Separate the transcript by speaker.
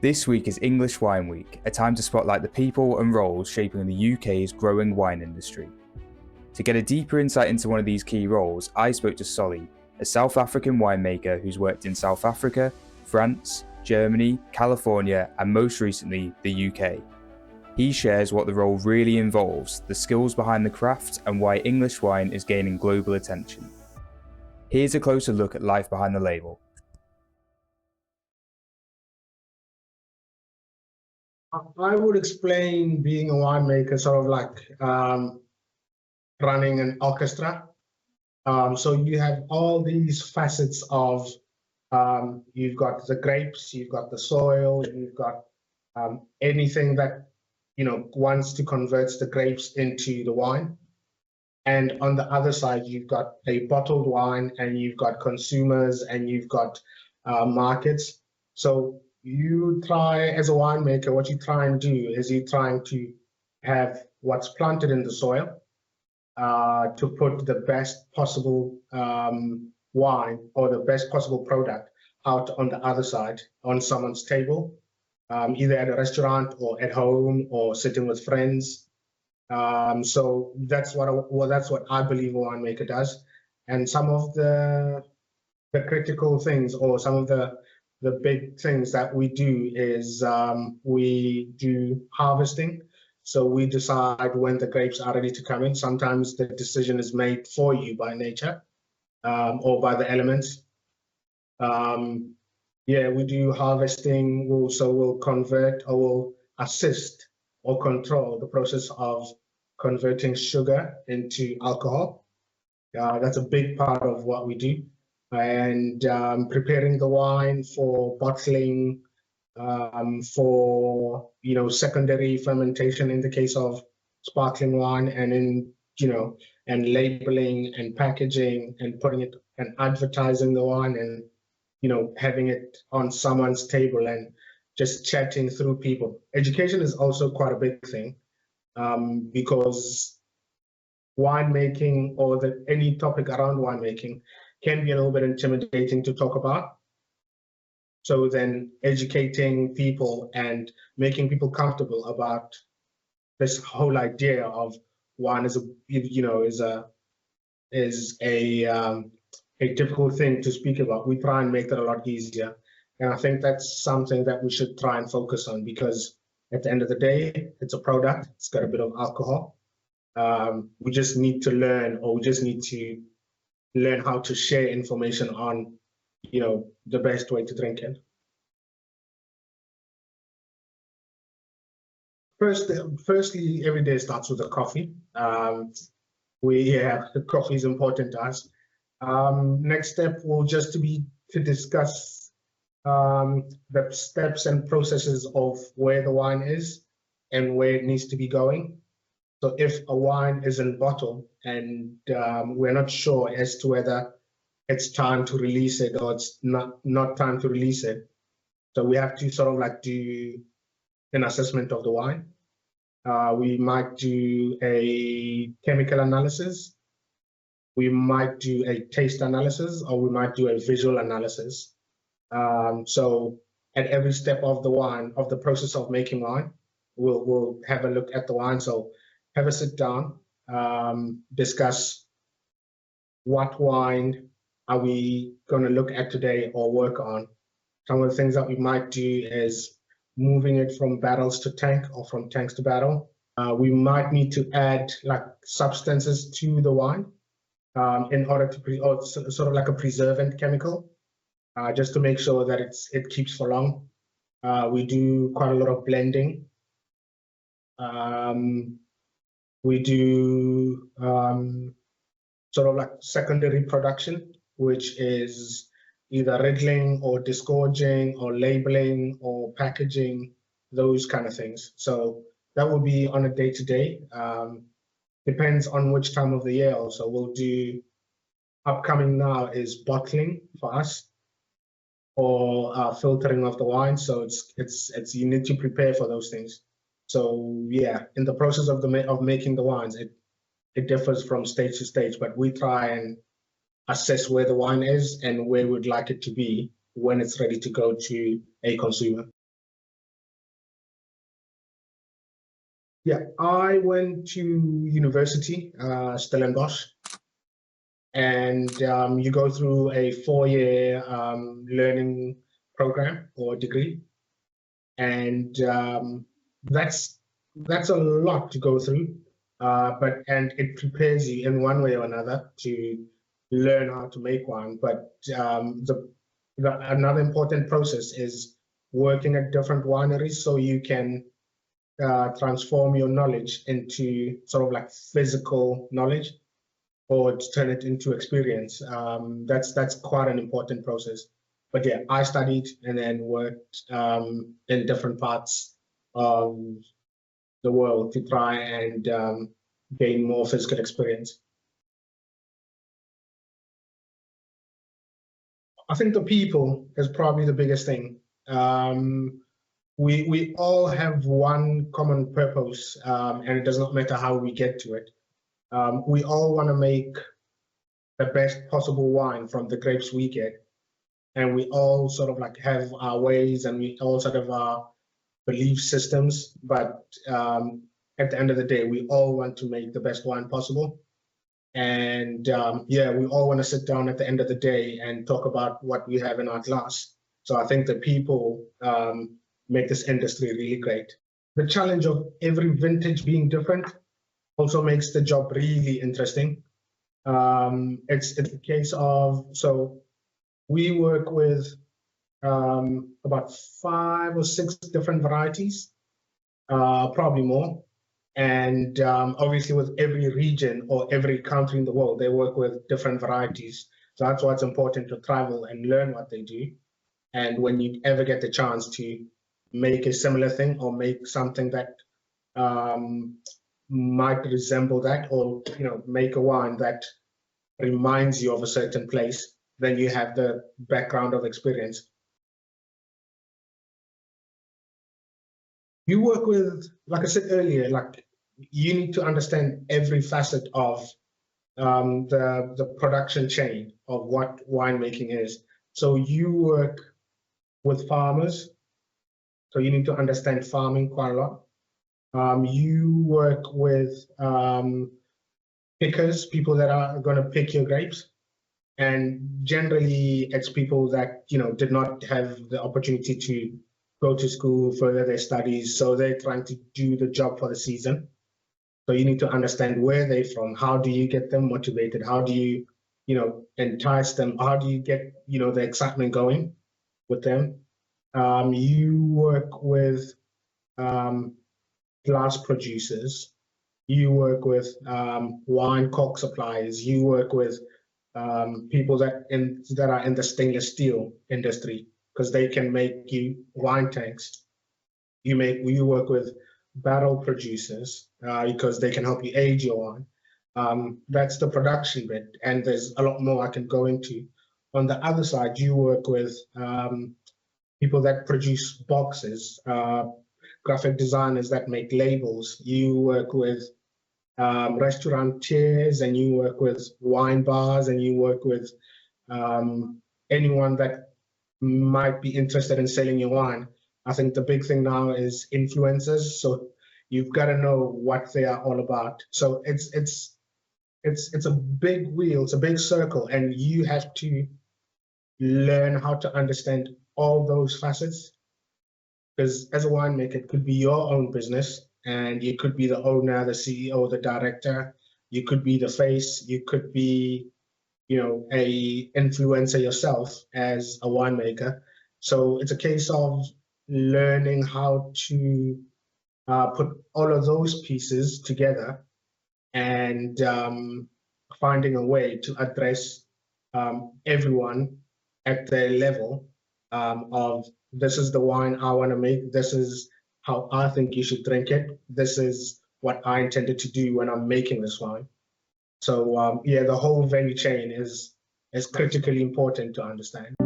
Speaker 1: This week is English Wine Week, a time to spotlight the people and roles shaping the UK's growing wine industry. To get a deeper insight into one of these key roles, I spoke to Solly, a South African winemaker who's worked in South Africa, France, Germany, California, and most recently, the UK. He shares what the role really involves, the skills behind the craft, and why English wine is gaining global attention. Here's a closer look at life behind the label.
Speaker 2: I would explain being a winemaker sort of like running an orchestra. So you have all these facets of, you've got the grapes, you've got the soil, you've got anything that, wants to convert the grapes into the wine. And on the other side, you've got a bottled wine and you've got consumers and you've got markets. So you try, as a winemaker, what you try and do is you're trying to have what's planted in the soil to put the best possible wine or the best possible product out on the other side on someone's table, either at a restaurant or at home or sitting with friends. So that's what I believe a winemaker does. And some of the critical things, or some of the big things that we do is we do harvesting. So we decide when the grapes are ready to come in. Sometimes the decision is made for you by nature or by the elements. We do harvesting. We'll convert, or we'll assist or control the process of converting sugar into alcohol. That's a big part of what we do. And preparing the wine for bottling, for secondary fermentation in the case of sparkling wine, and and labeling and packaging and putting it and advertising the wine, and having it on someone's table and just chatting through people. Education is also quite a big thing, because winemaking, or any topic around winemaking, can be a little bit intimidating to talk about. So then educating people and making people comfortable about this whole idea of wine is a difficult thing to speak about. We try and make that a lot easier. And I think that's something that we should try and focus on, because at the end of the day, it's a product, it's got a bit of alcohol. We just need to learn, or we just need to learn how to share information on, the best way to drink it. Firstly, every day starts with a coffee. Coffee is important to us. Next step will just be to discuss the steps and processes of where the wine is and where it needs to be going. So if a wine is in bottle and we're not sure as to whether it's time to release it or it's not time to release it, so we have to sort of like do an assessment of the wine. We might do a chemical analysis, we might do a taste analysis, or we might do a visual analysis. So at every step of the process of making wine, we'll have a look at the wine. So have a sit down, discuss what wine are we going to look at today or work on. Some of the things that we might do is moving it from barrels to tank, or from tanks to barrel. We might need to add like substances to the wine in order to, or sort of like a preservant chemical, just to make sure that it keeps for long. We do quite a lot of blending. We do sort of like secondary production, which is either riddling or disgorging or labeling or packaging, those kind of things. So that will be on a day-to-day. Depends on which time of the year also. We'll do, upcoming now is bottling for us, or filtering of the wine. So it's you need to prepare for those things. So yeah, in the process of making the wines, it differs from stage to stage, but we try and assess where the wine is and where we'd like it to be when it's ready to go to a consumer. Yeah, I went to university, Stellenbosch, and you go through a 4-year learning program or degree, and that's a lot to go through, and it prepares you in one way or another to learn how to make wine. But another important process is working at different wineries so you can transform your knowledge into sort of like physical knowledge or to turn it into experience. That's quite an important process. But yeah, I studied and then worked in different parts of the world to try and gain more physical experience. I think the people is probably the biggest thing. We all have one common purpose, and it does not matter how we get to it. We all want to make the best possible wine from the grapes we get, and we all sort of like have our ways, and we all sort of our belief systems. But at the end of the day, we all want to make the best wine possible. And yeah, we all want to sit down at the end of the day and talk about what we have in our glass. So I think the people make this industry really great. The challenge of every vintage being different also makes the job really interesting. It's a case of, so we work with about 5 or 6 different varieties, probably more. And obviously with every region or every country in the world, they work with different varieties. So that's why it's important to travel and learn what they do. And when you ever get the chance to make a similar thing or make something that might resemble that, or make a wine that reminds you of a certain place, then you have the background of experience. You work with, like I said earlier, like you need to understand every facet of the production chain of what winemaking is. So you work with farmers, so you need to understand farming quite a lot. You work with pickers, people that are going to pick your grapes, and generally it's people that did not have the opportunity to go to school, further their studies, so they're trying to do the job for the season. So you need to understand where they're from. How do you get them motivated? How do you, entice them? How do you get, the excitement going with them? You work with glass producers. You work with wine cork suppliers. You work with people that are in the stainless steel industry, because they can make you wine tanks. You work with barrel producers because they can help you age your wine. That's the production bit, and there's a lot more I can go into. On the other side, you work with people that produce boxes, graphic designers that make labels. You work with restaurateurs, and you work with wine bars, and you work with anyone that might be interested in selling your wine. I think the big thing now is influencers. So you've got to know what they are all about. So it's a big wheel, it's a big circle, and you have to learn how to understand all those facets. Because as a winemaker, it could be your own business, and you could be the owner, the CEO, the director. You could be the face. You could be, a influencer yourself as a winemaker. So it's a case of learning how to put all of those pieces together and finding a way to address everyone at their level of, this is the wine I want to make, this is how I think you should drink it, this is what I intended to do when I'm making this wine. So yeah, the whole value chain is critically important to understand.